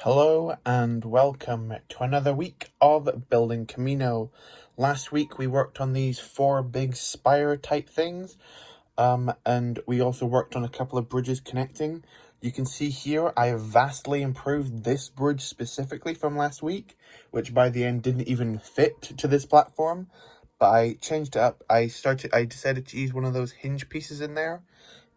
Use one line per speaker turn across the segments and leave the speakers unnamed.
Hello and welcome to another week of building Kamino. Last week we worked on these 4 big spire type things, and we also worked on a couple of bridges connecting. You can see here I have vastly improved this bridge specifically from last week, which by the end didn't even fit to this platform, but I changed it up. I decided to use one of those hinge pieces in there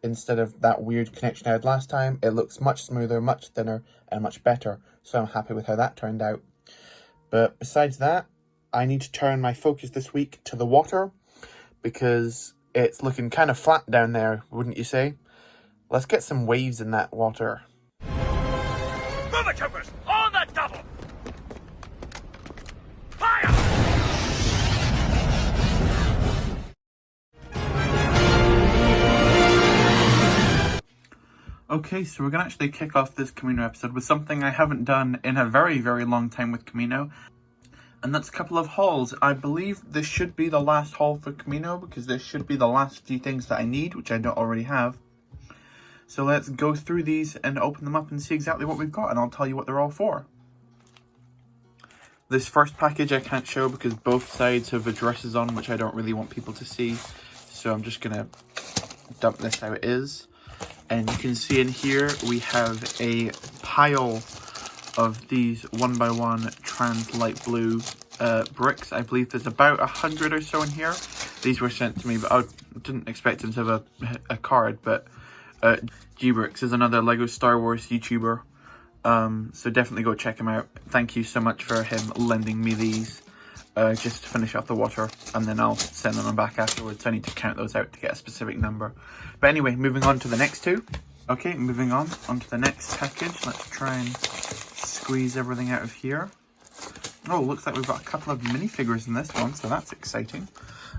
instead of that weird connection I had last time. It looks much smoother, much thinner, and much better, so I'm happy with how that turned out. But besides that, I need to turn my focus this week to the water, because it's looking kind of flat down there, wouldn't you say? Let's get some waves in that water.
Move it, troopers! On the double! Fire!
Okay, so we're going to actually kick off this Kamino episode with something I haven't done in a very, very long time with Kamino. And that's a couple of hauls. I believe this should be the last haul for Kamino, because this should be the last few things that I need, which I don't already have. So let's go through these and open them up and see exactly what we've got, and I'll tell you what they're all for. This first package I can't show because both sides have addresses on, which I don't really want people to see. So I'm just going to dump this how it is. And you can see in here we have a pile of these 1x1 trans light blue bricks. I believe there's about 100 or so in here. These were sent to me, but I didn't expect them to have a card. But G-Bricks is another Lego Star Wars YouTuber, so definitely go check him out. Thank you so much for him lending me these just to finish off the water, and then I'll send them back afterwards. I need to count those out to get a specific number. But anyway, moving on to the next two. Okay, moving on to the next package. Let's try and squeeze everything out of here. Oh, looks like we've got a couple of minifigures in this one, so that's exciting.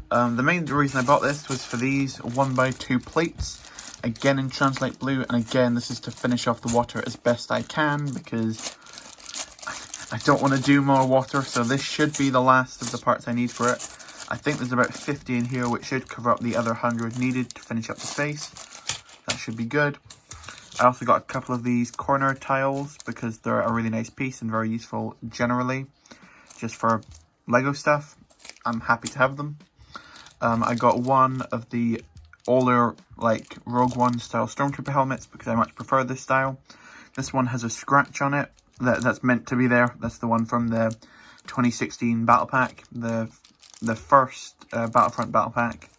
The main reason I bought this was for these 1x2 plates. Again in Translate Blue, and again this is to finish off the water as best I can, because I don't want to do more water, so this should be the last of the parts I need for it. I think there's about 50 in here, which should cover up the other 100 needed to finish up the face. That should be good. I also got a couple of these corner tiles, because they're a really nice piece and very useful generally, just for Lego stuff. I'm happy to have them. I got one of the older, like, Rogue One style Stormtrooper helmets, because I much prefer this style. This one has a scratch on it that's meant to be there. That's the one from the 2016 Battle Pack, the first Battlefront Battle Pack.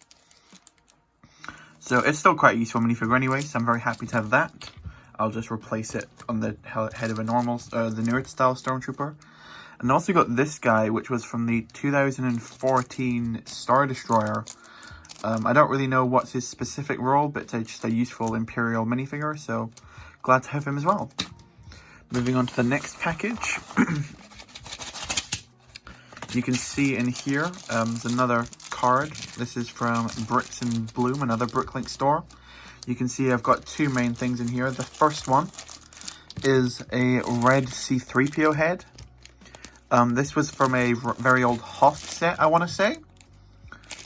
So it's still quite a useful minifigure anyway, so I'm very happy to have that. I'll just replace it on the head of a normal, the Nerd style Stormtrooper. And I also got this guy, which was from the 2014 Star Destroyer. I don't really know what's his specific role, but it's just a useful Imperial minifigure, so glad to have him as well. Moving on to the next package. You can see in here, there's another card. This is from Bricks and Bloom, another Bricklink store. You can see I've got 2 main things in here. The first one is a red C-3PO head. This was from a very old Hoth set, I want to say.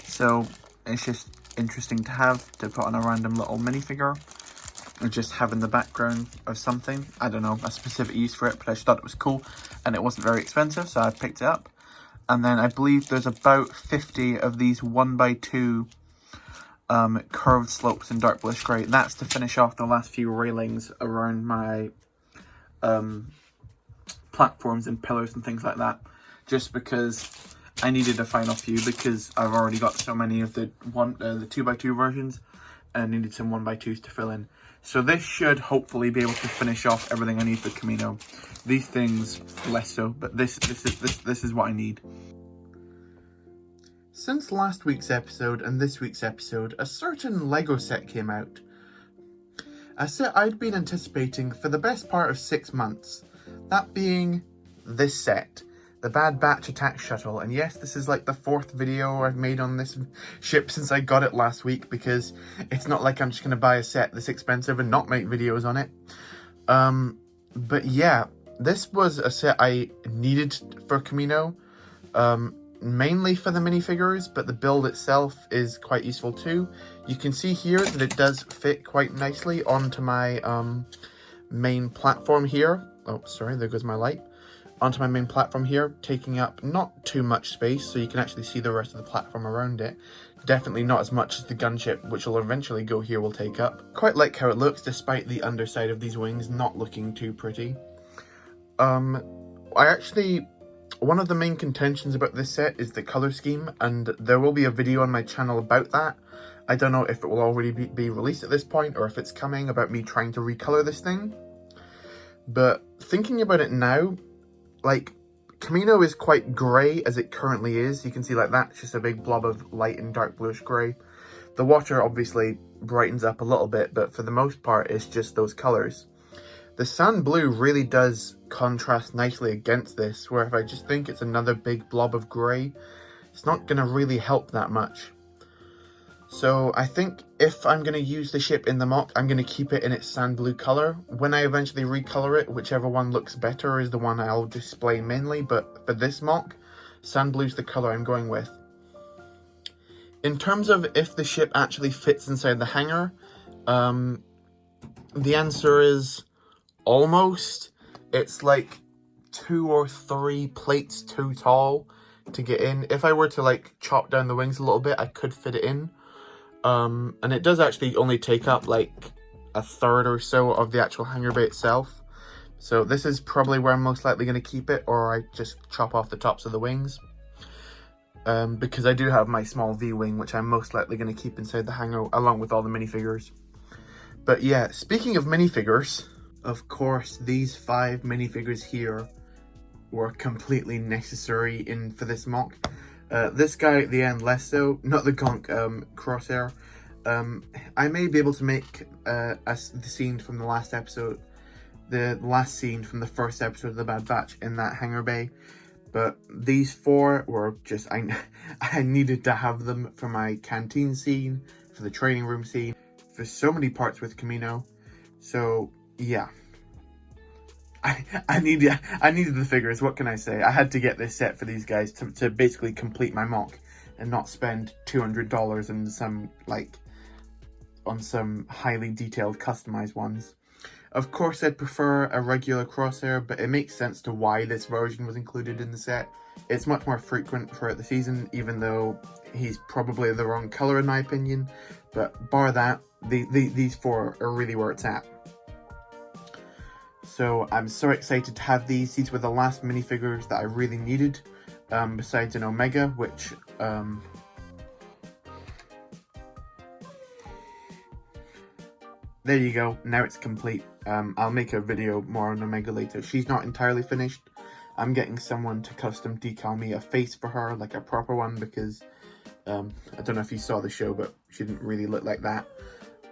So it's just interesting to have, to put on a random little minifigure, or just have in the background of something. I don't know a specific use for it, but I just thought it was cool, and it wasn't very expensive, so I picked it up. And then I believe there's about 50 of these 1x2 curved slopes in dark bluish grey. That's to finish off the last few railings around my platforms and pillars and things like that, just because I needed a final few, because I've already got so many of the 2x2 versions, and I needed some 1x2s to fill in. So this should hopefully be able to finish off everything I need for Kamino. These things less so, but this is what I need. Since last week's episode and this week's episode, a certain Lego set came out. A set I'd been anticipating for the best part of 6 months. That being this set. The Bad Batch Attack Shuttle. And yes, this is like the 4th video I've made on this ship since I got it last week, because it's not like I'm just going to buy a set this expensive and not make videos on it. But yeah, this was a set I needed for Kamino, mainly for the minifigures, but the build itself is quite useful too. You can see here that it does fit quite nicely onto my main platform here. oh sorry, there goes my light, onto my main platform here, taking up not too much space, so you can actually see the rest of the platform around it. Definitely not as much as the gunship, which will eventually go here, will take up. Quite like how it looks, despite the underside of these wings not looking too pretty. One of the main contentions about this set is the color scheme, and there will be a video on my channel about that. I don't know if it will already be released at this point, or if it's coming, about me trying to recolor this thing. But thinking about it now, like, Kamino is quite grey as it currently is. You can see like that's just a big blob of light and dark bluish grey. The water obviously brightens up a little bit, but for the most part it's just those colours. The sand blue really does contrast nicely against this, where if I just think it's another big blob of grey, it's not going to really help that much. So I think if I'm going to use the ship in the mock, I'm going to keep it in its sand blue colour. When I eventually recolor it, whichever one looks better is the one I'll display mainly, but for this mock, sand blue's the colour I'm going with. In terms of if the ship actually fits inside the hangar, the answer is almost. It's like 2 or 3 plates too tall to get in. If I were to like chop down the wings a little bit, I could fit it in. And it does actually only take up like a third or so of the actual hangar bay itself. So this is probably where I'm most likely going to keep it, or I just chop off the tops of the wings. Because I do have my small V-wing, which I'm most likely going to keep inside the hangar along with all the minifigures. But yeah, speaking of minifigures, of course these 5 minifigures here were completely necessary for this mock. This guy at the end less so, not the Gonk crosshair. I may be able to make the scene from the last episode, the last scene from the first episode of The Bad Batch in that hangar bay, but these 4 were just, I needed to have them for my canteen scene, for the training room scene, for so many parts with Kamino. So yeah, I needed the figures. What can I say? I had to get this set for these guys to basically complete my mock and not spend $200 in some on some highly detailed customized ones. Of course I'd prefer a regular crosshair, but it makes sense to why this version was included in the set. It's much more frequent throughout the season, even though he's probably the wrong colour in my opinion. But bar that, these 4 are really where it's at. So I'm so excited to have these. These were the last minifigures that I really needed, besides an Omega, which there you go, now it's complete. I'll make a video more on Omega later. She's not entirely finished. I'm getting someone to custom decal me a face for her, like a proper one, because I don't know if you saw the show, but she didn't really look like that.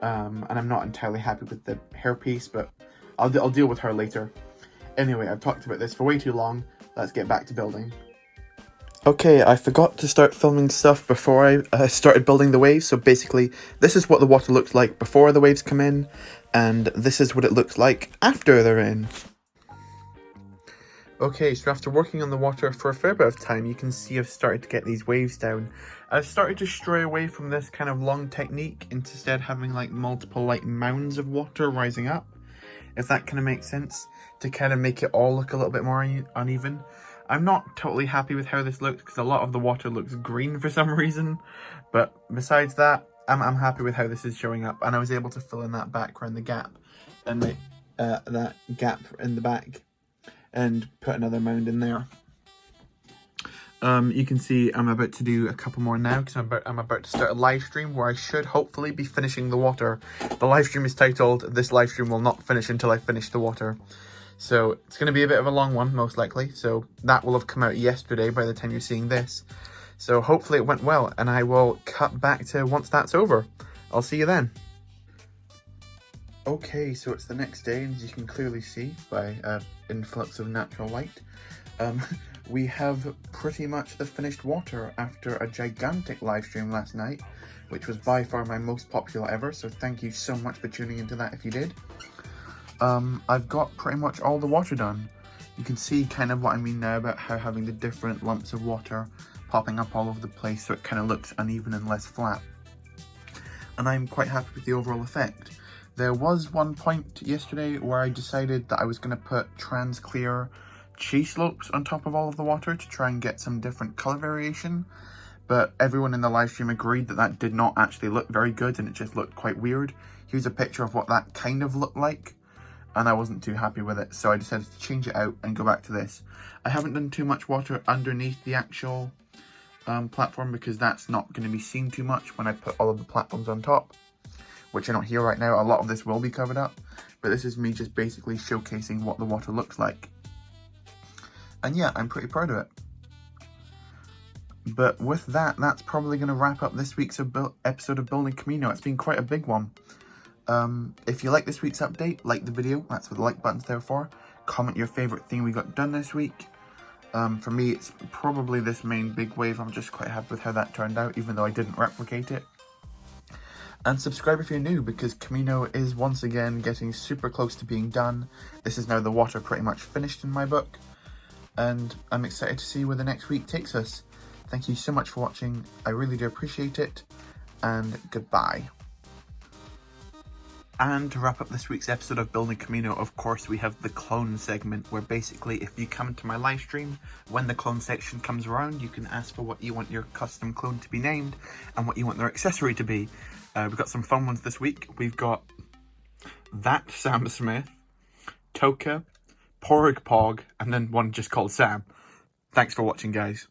And I'm not entirely happy with the hairpiece, but I'll deal with her later. Anyway, I've talked about this for way too long. Let's get back to building. Okay, I forgot to start filming stuff before I started building the waves. So basically, this is what the water looks like before the waves come in, and this is what it looks like after they're in. Okay, so after working on the water for a fair bit of time, you can see I've started to get these waves down. I've started to stray away from this kind of long technique, instead having like multiple like mounds of water rising up, if that kind of makes sense, to kind of make it all look a little bit more uneven. I'm not totally happy with how this looks, because a lot of the water looks green for some reason, but besides that, I'm happy with how this is showing up, and I was able to fill in that background, the gap, and that gap in the back, and put another mound in there. You can see I'm about to do a couple more now, because I'm about to start a live stream where I should hopefully be finishing the water. The live stream is titled, "This live stream will not finish until I finish the water." So it's going to be a bit of a long one, most likely. So that will have come out yesterday by the time you're seeing this. So hopefully it went well, and I will cut back to once that's over. I'll see you then. Okay, so it's the next day, and as you can clearly see by influx of natural light, we have pretty much the finished water after a gigantic live stream last night, which was by far my most popular ever, so thank you so much for tuning into that if you did. I've got pretty much all the water done. You can see kind of what I mean now about how having the different lumps of water popping up all over the place, so it kind of looks uneven and less flat. And I'm quite happy with the overall effect. There was one point yesterday where I decided that I was going to put trans clear cheese slopes on top of all of the water to try and get some different colour variation. But everyone in the live stream agreed that that did not actually look very good and it just looked quite weird. Here's a picture of what that kind of looked like, and I wasn't too happy with it, so I decided to change it out and go back to this. I haven't done too much water underneath the actual platform because that's not going to be seen too much when I put all of the platforms on top, which are not here right now. A lot of this will be covered up, but this is me just basically showcasing what the water looks like. And yeah, I'm pretty proud of it. But with that, that's probably going to wrap up this week's episode of Building Kamino. It's been quite a big one. If you like this week's update, like the video. That's what the like button's there for. Comment your favourite thing we got done this week. For me, it's probably this main big wave. I'm just quite happy with how that turned out, even though I didn't replicate it. And subscribe if you're new, because Kamino is once again getting super close to being done. This is now the water pretty much finished in my book. And I'm excited to see where the next week takes us. Thank you so much for watching. I really do appreciate it. And goodbye. And to wrap up this week's episode of Building Kamino, of course, we have the clone segment, where basically if you come to my live stream, when the clone section comes around, you can ask for what you want your custom clone to be named and what you want their accessory to be. We've got some fun ones this week. We've got That Sam Smith, Toka, Porg Pog, and then one just called Sam. Thanks for watching, guys.